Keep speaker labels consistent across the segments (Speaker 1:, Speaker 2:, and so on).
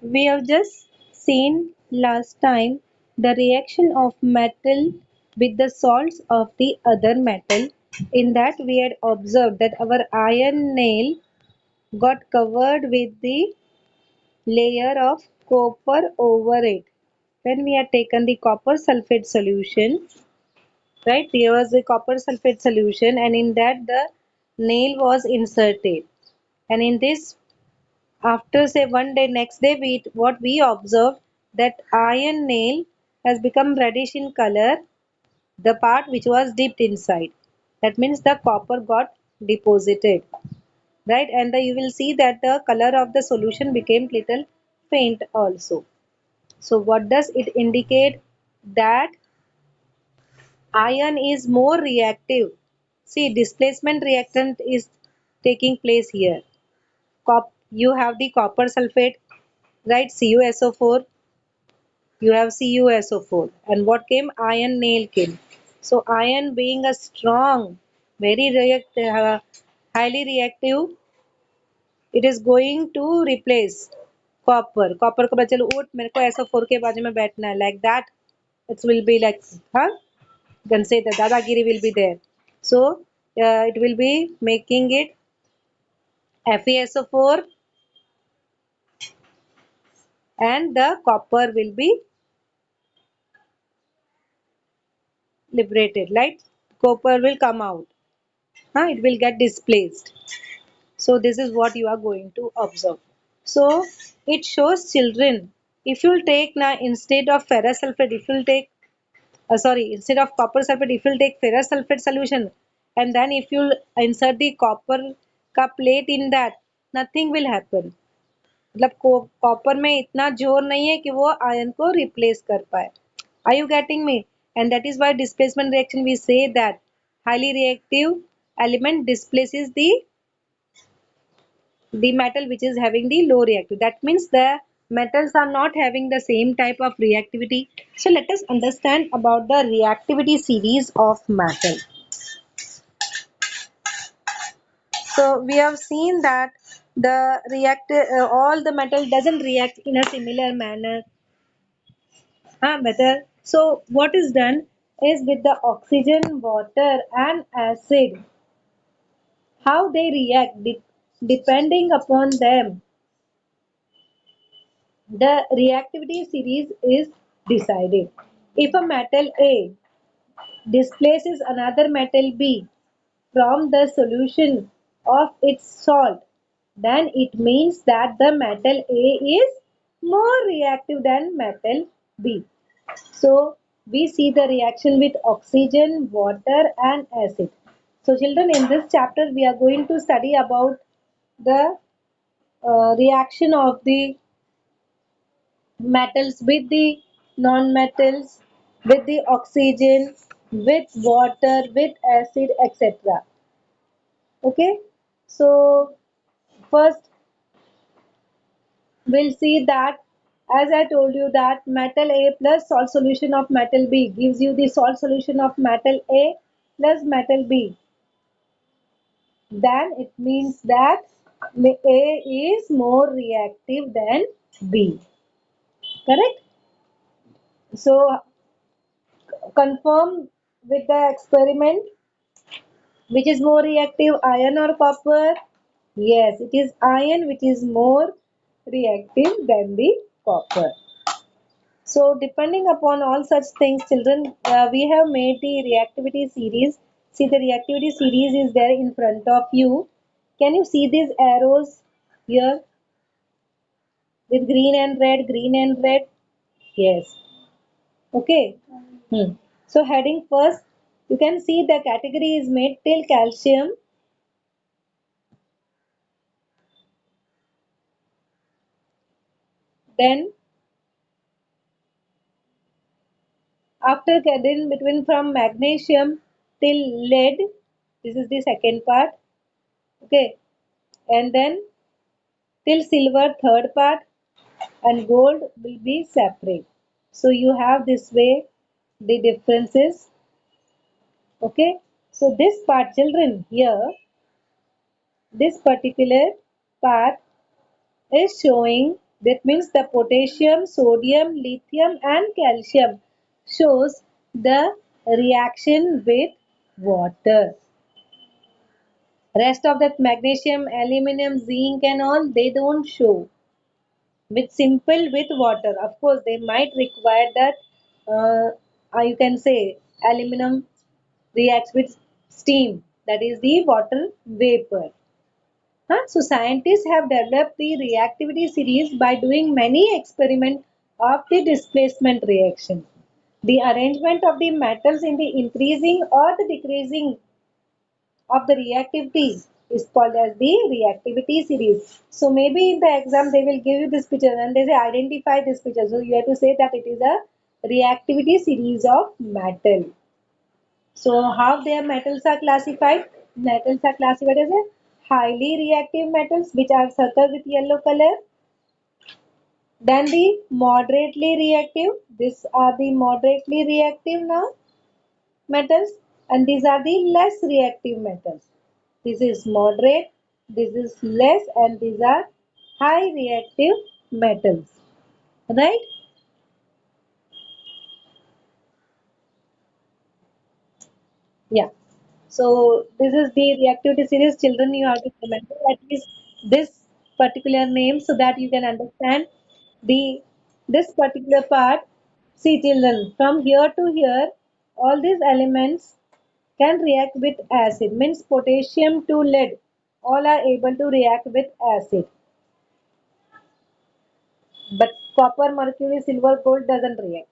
Speaker 1: We have just seen last time the reaction of metal with the salts of the other metal. In that we had observed that our iron nail got covered with the layer of copper over it. When we had taken the copper sulfate solution, right, there was a copper sulfate solution, and in that the nail was inserted. And in this, after say one day, next day, what we observed that iron nail has become reddish in color, the part which was dipped inside. That means the copper got deposited, right? And you will see that the color of the solution became little faint also. So what does it indicate? That iron is more reactive. See, displacement reactant is taking place here. You have the copper sulfate, right? CuSO4. You have CuSO4. And what came? Iron nail came. So iron being a strong, highly reactive, it is going to replace copper. Copper को बचा लो उठ मेरे को SO4 के बाजू में बैठना है, like that. It will be like, huh? You can say the dadagiri will be there. So it will be making it FeSO4, and the copper will be liberated, right? Copper will come out. It will get displaced. So this is what you are going to observe. So it shows children, if you take now instead of ferrous sulfate, if you take instead of copper sulfate, if you take ferrous sulfate solution, and then if you insert the copper का plate in that, nothing will happen. मतलब copper में इतना जोर नहीं है कि वो ion को रिप्लेस कर पाए. Are you getting me? And that is why displacement reaction we say that highly reactive element displaces the metal which is having the low reactivity. That means the metals are not having the same type of reactivity. So let us understand about the reactivity series of metal. So we have seen that all the metal doesn't react in a similar manner. Whether so what is done is with the oxygen, water and acid, how they react depending upon them, the reactivity series is decided. If a metal A displaces another metal B from the solution of its salt, then it means that the metal A is more reactive than metal B. So we see the reaction with oxygen, water and acid. So children, in this chapter we are going to study about the reaction of the metals with the non-metals, with the oxygen, with water, with acid, etc. Okay, so first we'll see that, as I told you, that metal A plus salt solution of metal B gives you the salt solution of metal A plus metal B. Then it means that A is more reactive than B. Correct? So confirm with the experiment, which is more reactive, iron or copper? Yes, it is iron which is more reactive than the copper. So depending upon all such things, children, we have made the reactivity series. See, the reactivity series is there in front of you. Can you see these arrows here with green and red, green and red? Yes. Okay. So heading first, you can see the category is made till calcium. Then after getting between from magnesium till lead, this is the second part. Okay. And then till silver, third part, and gold will be separate. So you have this way the differences. Okay. So this part, children, here, this particular part is showing That means the potassium, sodium, lithium and calcium shows the reaction with water. Rest of that magnesium, aluminum, zinc and all, they don't show. With simple with water, of course they might require that you can say aluminum reacts with steam, that is the water vapor. So scientists have developed the reactivity series by doing many experiments of the displacement reaction. The arrangement of the metals in the increasing or the decreasing of the reactivity is called as the reactivity series. So maybe in the exam they will give you this picture and they say identify this picture. So you have to say that it is a reactivity series of metal. So how their metals are classified? Metals are classified as a highly reactive metals which are circled with yellow color. Then the moderately reactive. These are the moderately reactive now metals, and these are the less reactive metals. This is moderate, this is less, and these are high reactive metals. Right? Yeah. So this is the reactivity series. Children, you have to remember at least this particular name so that you can understand the this particular part. See, children, from here to here, all these elements can react with acid. Means potassium to lead, all are able to react with acid. But copper, mercury, silver, gold doesn't react.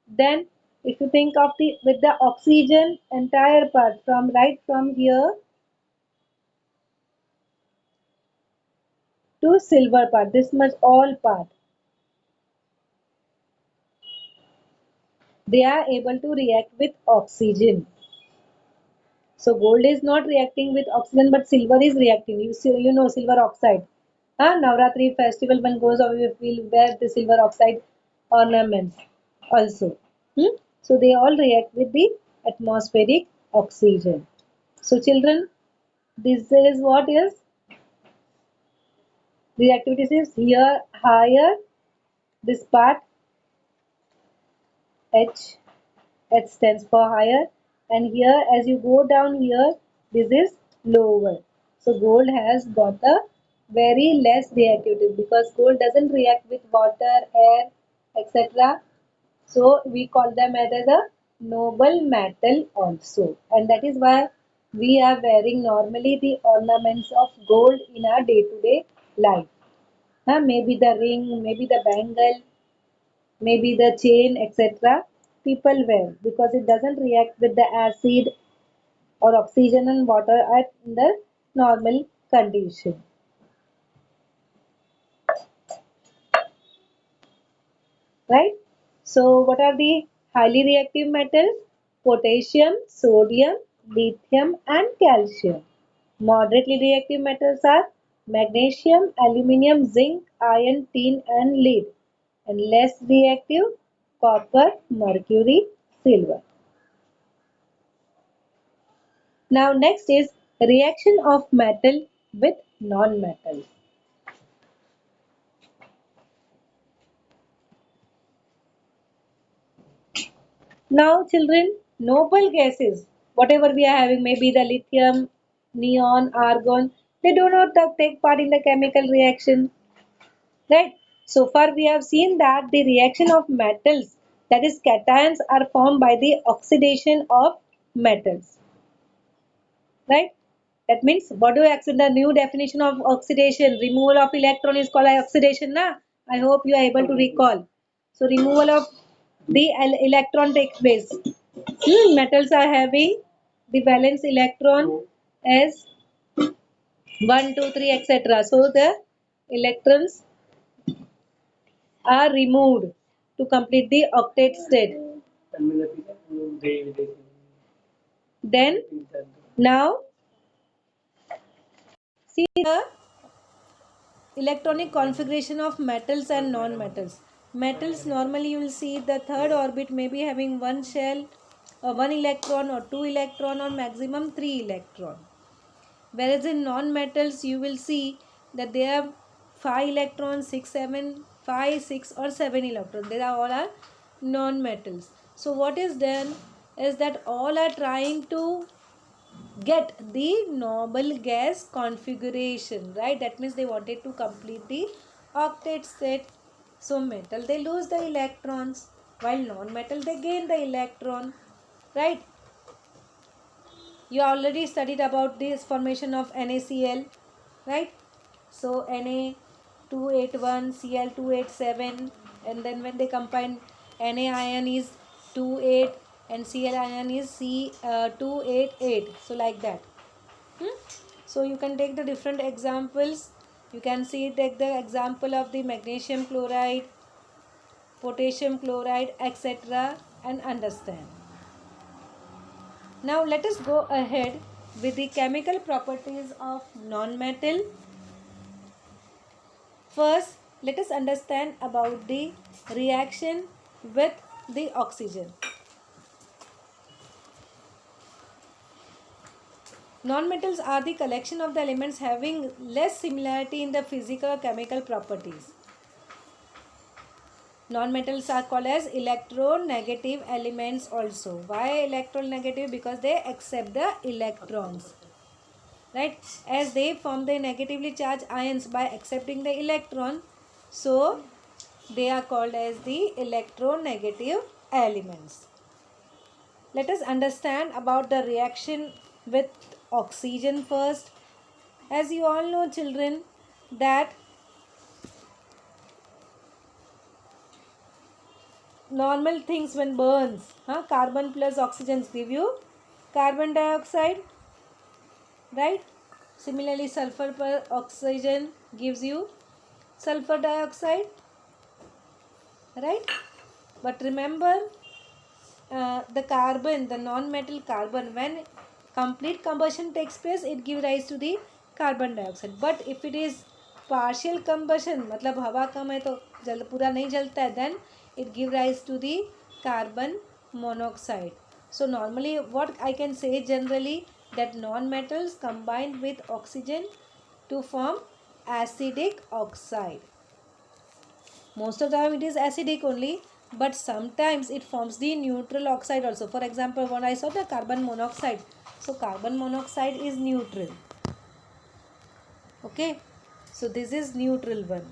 Speaker 1: Then, if you think of the with the oxygen entire part from right from here to silver part, this much all part, they are able to react with oxygen. So gold is not reacting with oxygen, but silver is reacting. You see, you know silver oxide. Navratri festival when goes on, we will wear the silver oxide ornaments also. So they all react with the atmospheric oxygen. So children, this is what is reactivity is here higher this part H. H stands for higher, and here as you go down here this is lower. So gold has got a very less reactivity because gold doesn't react with water, air, etc. So we call them as a noble metal also, and that is why we are wearing normally the ornaments of gold in our day-to-day life. Maybe the ring, maybe the bangle, maybe the chain, etc. People wear because it doesn't react with the acid or oxygen and water at the normal condition. Right? So, what are the highly reactive metals? Potassium, sodium, lithium, and calcium. Moderately reactive metals are magnesium, aluminium, zinc, iron, tin, and lead. And less reactive, copper, mercury, silver. Now, next is reaction of metal with non-metal. Now, children, noble gases, whatever we are having, maybe the lithium, neon, argon, they do not take part in the chemical reaction, right? So far, we have seen that the reaction of metals, that is, cations, are formed by the oxidation of metals, right? That means, what do you accept the new definition of oxidation? Removal of electron is called oxidation, na? I hope you are able to recall. So, removal of the electron takes place. Metals are having the valence electron as 1, 2, 3, etc. So the electrons are removed to complete the octet state. Then now see the electronic configuration of metals and non-metals. Metals normally you will see the third orbit may be having one shell or one electron or two electron or maximum three electron. Whereas in non-metals you will see that they have 5 electrons, 6, 7, 5, 6 or 7 electrons. They are all are non-metals. So what is done is that all are trying to get the noble gas configuration, right? That means they wanted to complete the octet set. So metal they lose the electrons, while non-metal they gain the electron, right? You already studied about this formation of NaCl, right? So Na281, Cl287, and then when they combine, Na ion is 28 and Cl ion is C288. So like that. So you can take the different examples. You can see, take the example of the magnesium chloride, potassium chloride, etc. and understand. Now let us go ahead with the chemical properties of non-metal. First, let us understand about the reaction with the oxygen. Non-metals are the collection of the elements having less similarity in the physical or chemical properties. Non-metals are called as electronegative elements also. Why electronegative? Because they accept the electrons, right? As they form the negatively charged ions by accepting the electron, so they are called as the electronegative elements. Let us understand about the reaction with oxygen first. As you all know, children, that normal things when burns, carbon plus oxygen give you carbon dioxide, right? Similarly, sulfur per oxygen gives you sulfur dioxide, right? But remember, the carbon, the non-metal carbon, when complete combustion takes place, it gives rise to the carbon dioxide. But if it is partial combustion, मतलब हवा कम है तो जल पूरा नहीं जलता है, then it gives rise to the carbon monoxide. So normally what I can say generally, that non-metals combined with oxygen to form acidic oxide. Most of the time it is acidic only, but sometimes it forms the neutral oxide also. For example, when I saw the carbon monoxide, so carbon monoxide is neutral. Okay, so this is neutral one.